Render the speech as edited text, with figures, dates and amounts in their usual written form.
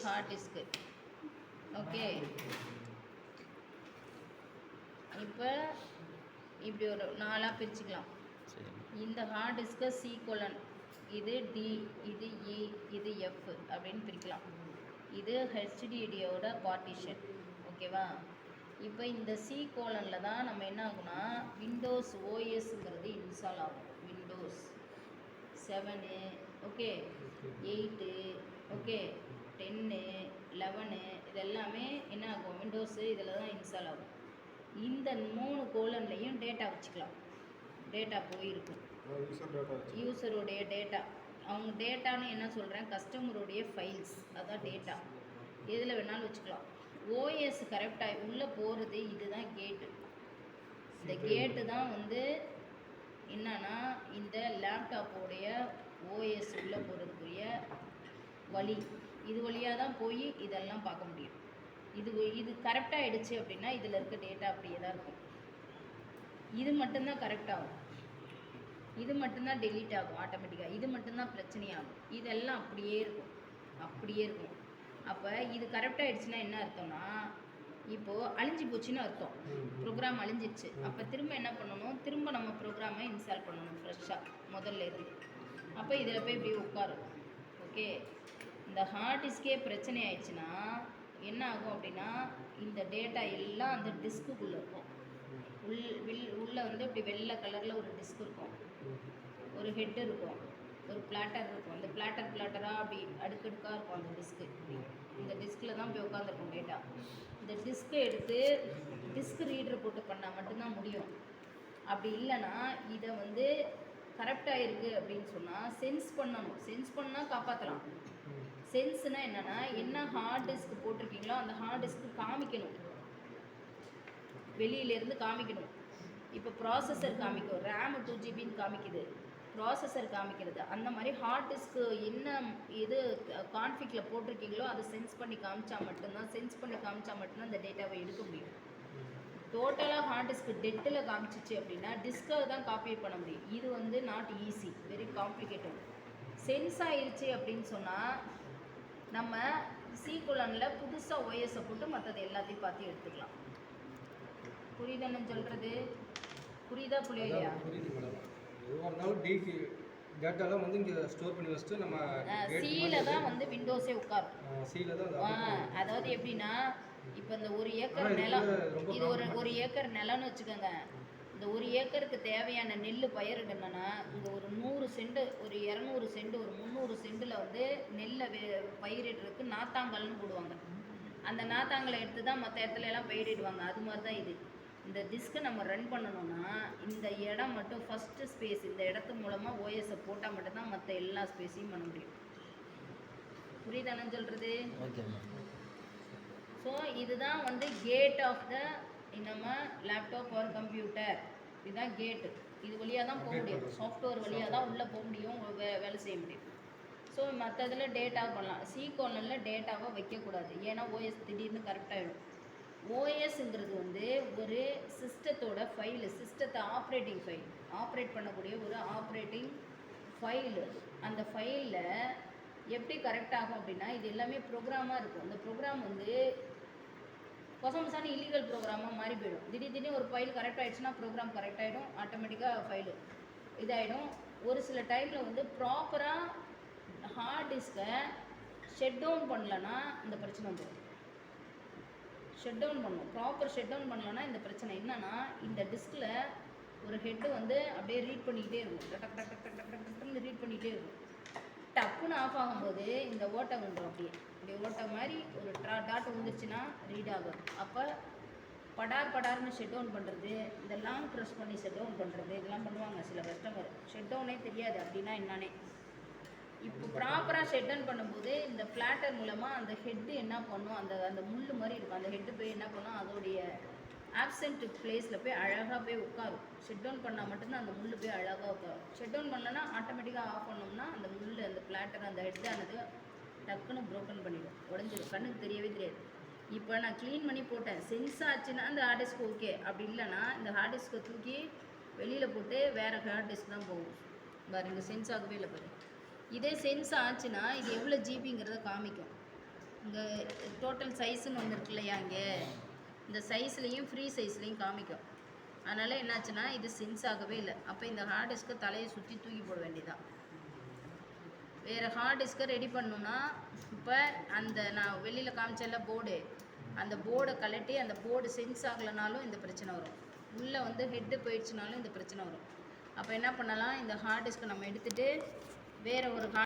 Heart disc. Okay, இப்போ இப்படி ஒரு 4ஆக பிரிச்சுக்கலாம். இந்த ஹார்ட் டிஸ்க்கை C கோலன், இது D, இது E, இது F அப்படின்னு பிரிக்கலாம். இது HDDயோட பார்ட்டிஷன். ஓகேவா? இப்போ இந்த C கோலனில் தான் நம்ம என்ன ஆகும்னா விண்டோஸ் ஓஎஸ்ங்கிறது இன்ஸ்டால் ஆகும். விண்டோஸ் 7, ஓகே, 8, ஓகே, 10, 11 இது எல்லாமே என்ன ஆகும், விண்டோஸு இதில் தான் இன்ஸ்டால் ஆகும். இந்த 3 கோலன்லையும் டேட்டா வச்சுக்கலாம். டேட்டா போயிருக்கும், யூசருடைய டேட்டா. அவங்க டேட்டான்னு என்ன சொல்கிறேன், கஸ்டமருடைய ஃபைல்ஸ், அதான் டேட்டா. எதில் வேணாலும் வச்சுக்கலாம். ஓஎஸ் கரெக்டாக உள்ளே போகிறது இதுதான் கேட்டு. இந்த கேட்டு தான் வந்து என்னன்னா இந்த லேப்டாப்போடைய ஓஎஸ் உள்ளே போகிறதுக்குரிய வழி. இது வழியாக தான் போய் இதெல்லாம் பார்க்க முடியும். இது கரெக்டாக ஆகிடுச்சு அப்படின்னா இதில் இருக்க டேட்டா அப்படியே தான் இருக்கும். இது மட்டும்தான் கரெக்டாகும், இது மட்டும்தான் டெலீட் ஆகும் ஆட்டோமேட்டிக்காக, இது மட்டும்தான் பிரச்சனையாகும். இதெல்லாம் அப்படியே இருக்கும், அப்படியே இருக்கும். அப்போ இது கரெக்டாக ஆகிடுச்சுன்னா என்ன அர்த்தம்னா இப்போது அழிஞ்சு போச்சுன்னு அர்த்தம். ப்ரோக்ராம் அழிஞ்சிடுச்சு. அப்போ திரும்ப என்ன பண்ணணும், திரும்ப நம்ம ப்ரோக்ராமை இன்ஸ்டால் பண்ணணும் ஃப்ரெஷ்ஷாக முதல்ல இருந்து. அப்போ இதில் போய் இப்படி உட்காரும். ஓகே, இந்த ஹார்ட் டிஸ்கே பிரச்சனை ஆயிடுச்சுன்னா என்ன ஆகும் அப்படின்னா இந்த டேட்டா எல்லாம் அந்த டிஸ்க்குள்ளே இருக்கும். உள்ளே வந்து இப்படி வெள்ளை கலரில் ஒரு டிஸ்க் இருக்கும், ஒரு ஹெட் இருக்கும், ஒரு பிளாட்டர் இருக்கும். அந்த பிளாட்டராக அப்படி அடுக்கடுக்காக இருக்கும் அந்த டிஸ்க்கு. இந்த டிஸ்கில் தான் போய் உட்காந்துருக்கும் டேட்டா. இந்த டிஸ்க்கை எடுத்து டிஸ்க் ரீடர் போட்டு பண்ணால் மட்டும்தான் முடியும். அப்படி இல்லைன்னா இதை வந்து கரெக்டாக இருக்குது அப்படின்னு சொன்னால் சென்ஸ் பண்ணணும். சென்ஸ் பண்ணால் காப்பாற்றலாம். சென்ஸ்னால் என்னென்னா என்ன ஹார்ட் டிஸ்க் போட்டிருக்கீங்களோ அந்த ஹார்ட் டிஸ்க்கு காமிக்கணும், வெளியிலேருந்து காமிக்கணும். இப்போ ப்ராசஸர் காமிக்கும், ரேமு 2GB காமிக்குது, ப்ராசஸர் காமிக்கிறது. அந்த மாதிரி ஹார்ட் டிஸ்க்கு என்ன இது கான்ஃபிகில் போட்டிருக்கீங்களோ அதை சென்ஸ் பண்ணி காமிச்சா மட்டும்தான் இந்த டேட்டாவை எடுக்க முடியும். டோட்டலாக ஹார்ட் டிஸ்க்கு டெட்டில் காமிச்சிச்சு அப்படின்னா டிஸ்கை தான் காப்பி பண்ண முடியும். இது வந்து not easy, very complicated. Sense ஆயிடுச்சு அப்படின்னு சொன்னால் நம்ம C கோலனில் புதுசாக ஓஎஸை போட்டு மற்றது எல்லாத்தையும் பார்த்து எடுத்துக்கலாம். புரியுதானு சொல்கிறது? புரியுதா புரியலையா? டேட்டாலாம் வந்து இங்கே ஸ்டோர் பண்ணி வச்சுட்டு நம்ம சீல தான் வந்து விண்டோஸே உட்காரும். சீல தான். அதாவது எப்படின்னா இப்போ இந்த 1 ஏக்கர் நிலம், இது ஒரு ஏக்கர் நிலம்னு வச்சுக்கோங்க. இந்த 1 ஏக்கருக்கு தேவையான நெல் பயிரிடணும்னா இங்கே ஒரு 100 சென்ட், ஒரு 200 சென்ட், ஒரு 300 சென்ட்டில் வந்து நெல்லை பயிரிடுறதுக்கு நாத்தாங்கல்னு போடுவாங்க. அந்த நாத்தாங்கலை எடுத்து தான் மற்ற இடத்துல எல்லாம் பயிரிடுவாங்க. அது மாதிரி தான் இது. இந்த டிஸ்க்கை நம்ம ரன் பண்ணணும்னா இந்த இடம் மட்டும் ஃபஸ்ட்டு ஸ்பேஸ், இந்த இடத்து மூலமாக ஓஎஸை போட்டால் மட்டும்தான் மற்ற எல்லா ஸ்பேஸையும் பண்ண முடியும். புரியுதானு சொல்கிறது? ஸோ இதுதான் வந்து கேட் ஆஃப் த நம்ம லேப்டாப் ஆர் கம்ப்யூட்டர். இதுதான் கேட்டு. இது வழியாக தான் போக முடியும், சாஃப்ட்வேர் வழியாக தான் உள்ளே போக முடியும், வேலை செய்ய முடியும். ஸோ மற்றதில் டேட்டா பண்ணலாம். C கோலனில் டேட்டாவை வைக்கக்கூடாது, ஏன்னா ஓஎஸ் திடீர்னு கரெக்டாகிடும். ஓஎஸ்ங்கிறது வந்து ஒரு சிஸ்டத்தோட ஃபைலு, சிஸ்டத்தை ஆப்ரேட்டிங் ஃபைல், ஆப்ரேட் பண்ணக்கூடிய ஒரு ஆப்ரேட்டிங் ஃபைலு. அந்த ஃபைலில் எப்படி கரெக்ட் ஆகும் அப்படின்னா இது எல்லாமே ப்ரோக்ராமாக இருக்கும். அந்த ப்ரோக்ராம் வந்து கொசமசான இல்லீகல் ப்ரோக்ராமாக மாறி போயிடும். திடீர்னு ஒரு ஃபைல் கரெக்ட் ஆகிடுச்சுன்னா ப்ரோக்ராம் கரெக்ட் ஆகிடும், ஆட்டோமேட்டிக்காக ஃபைலு இதாகிடும். ஒரு சில டைமில் வந்து ப்ராப்பராக ஹார்ட் டிஸ்கை ஷட் டவுன் பண்ணலன்னா இந்த பிரச்சனை வந்துடும். ஷட் டவுன் பண்ணணும், ப்ராப்பர் ஷட் டவுன் பண்ணலன்னா இந்த பிரச்சனை என்னென்னா இந்த டிஸ்கில் ஒரு ஹெட்டு வந்து அப்படியே ரீட் பண்ணிக்கிட்டே இருக்கும், டக் டக் டக் டக் டக் டக்னு ரீட் பண்ணிகிட்டே இருக்கும். டக்குன்னு ஆஃப் ஆகும்போது இந்த ஓட்டை வந்துடும், அப்படியே ஓட்டை மாதிரி ஒரு டாட் வந்துருச்சுன்னா ரீட் ஆகும். அப்போ படார்னு ஷட் டவுன் பண்ணுறது, இந்த லாங் ப்ரெஸ் பண்ணி ஷட் டவுன் பண்ணுறது, இதெல்லாம் பண்ணுவாங்க சில கஸ்டமர். ஷட் டவுனே தெரியாது அப்படின்னா என்னன்னே. இப்போ ப்ராப்பராக ஷட் டவுன் பண்ணும்போது இந்த பிளாட்டர் மூலமாக அந்த ஹெட்டு என்ன பண்ணும், அந்த முள் மாதிரி இருக்கும், அந்த ஹெட்டு போய் என்ன பண்ணும் அதோடைய ஆப்சென்ட் பிளேஸில் போய் அழகாக போய் உட்காரும். ஷட் டவுன் பண்ணால் மட்டும்தான் அந்த முள் போய் அழகாக உட்காரும். ஷட் டவுன் பண்ணலன்னா ஆட்டோமேட்டிக்காக ஆஃப் பண்ணோம்னா அந்த முள், அந்த பிளாட்டர், அந்த ஹெட்டானது டக்குன்னு ப்ரோக்கன் பண்ணிடும், உடஞ்சிடும், கண்ணுக்கு தெரியவே தெரியாது. இப்போ நான் க்ளீன் பண்ணி போட்டேன், சென்ஸ் ஆச்சுன்னா அந்த ஹார்ட் டிஸ்க் ஓகே. அப்படி இல்லைன்னா இந்த ஹார்ட் டிஸ்க்கை தூக்கி வெளியில் போட்டு வேறு ஹார்ட் டிஸ்க் தான் போகும். பாருங்க, சென்ஸ் ஆகவே இல்லை பாருங்க. இதே சென்ஸ் ஆச்சுன்னா இது எவ்வளோ ஜிபிங்கிறத காமிக்கும். இங்கே டோட்டல் சைஸுன்னு ஒன்று இருக்கு இல்லையா இங்கே இந்த சைஸ்லேயும் ஃப்ரீ சைஸ்லேயும் காமிக்கும். அதனால் என்னாச்சுன்னா இது சென்ஸ் ஆகவே இல்லை. அப்போ இந்த ஹார்ட் டிஸ்க்கை தலையை சுற்றி தூக்கி போட வேண்டியதான். வேறு ஹார்ட் டிஸ்க்கை ரெடி பண்ணணுன்னா இப்போ அந்த நான் வெளியில் காமிச்சல போர்டு, அந்த போர்டை கழட்டி அந்த போர்டு சென்ஸ் ஆகலைனாலும் இந்த பிரச்சனை வரும். உள்ளே வந்து ஹெட்டு போயிடுச்சுனாலும் இந்த பிரச்சனை வரும். அப்போ என்ன பண்ணலாம், இந்த ஹார்ட் டிஸ்க்கை நம்ம எடுத்துகிட்டு வேறு ஒரு